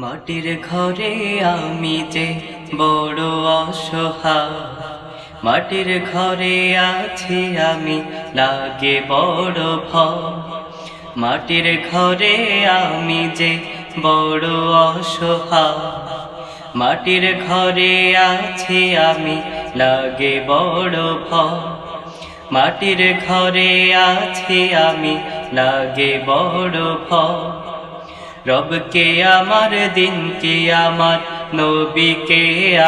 মাটির ঘরে আমি যে বড় অসহায়, মাটির ঘরে আছি আমি লাগে বড় ভয়। মাটির ঘরে আমি যে বড় অসহায়, মাটির ঘরে আছি আমি লাগে বড় ভয়। মাটির ঘরে আছি আমি লাগে বড় ভয়। রবকে আমার, দিনকে আমার, নবীকে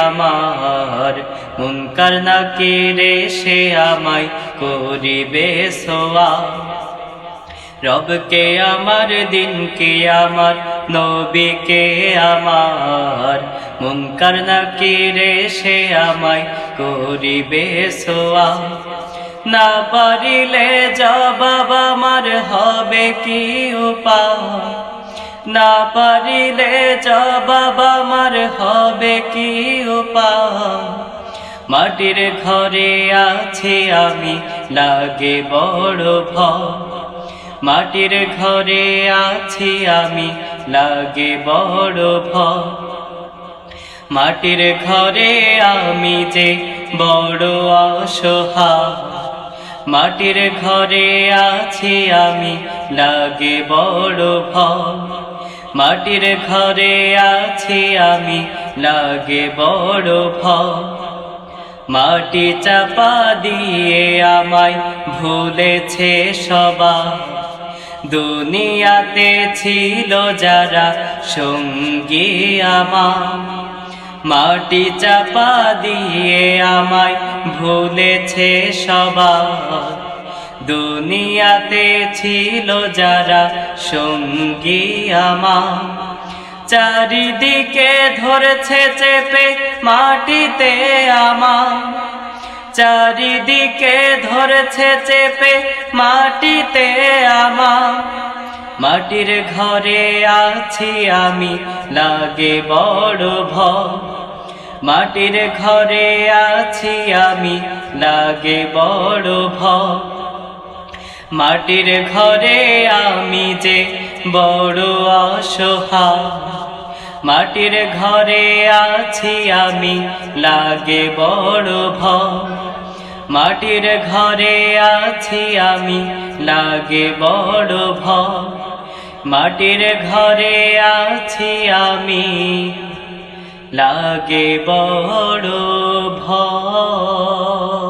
আমার, মুনকার নাকিরে সে আমায় করিবে সওয়াব। রবকে আমার, দিনকে আমার, নবীকে আমার, মুনকার নাকিরে সে আমায় করিবে সওয়াব। না পারিলে জবাব আমার হবে কি উপায়, না পারিলে জবাব আমার হবে কি উপায়। মাটির ঘরে আছি আমি লাগে বড় ভয়, মাটির ঘরে আছি আমি লাগে বড় ভয়। মাটির ঘরে আমি যে বড় অসহায়, মাটির ঘরে আছি আমি লাগে বড় ভয়। মাটির ঘরে আছি আমি লাগে বড় ভয়। মাটি চাপা দিয়ে আমায় ভুলেছে সবাই, দুনিয়াতে ছিল যারা সঙ্গী আমার। মাটি চাপা দিয়ে আমায় ভুলেছে সবাই, দুনিয়াতে ছিল যারা সঙ্গী আমার। চারিদিকে ধরছে চেপে মাটিতে আমার, চারিদিকে ধরছে চেপে মাটিতে আমার। মাটির ঘরে আছি আমি লাগে বড় ভয়, মাটির ঘরে আছি আমি লাগে বড় ভয়। মাটির ঘরে আমি যে বড় অসহায়, মাটির ঘরে আছি আমি লাগে বড় ভয়। মাটির ঘরে আছি আমি লাগে বড় ভয়। মাটির ঘরে আছি আমি লাগে বড় ভয়।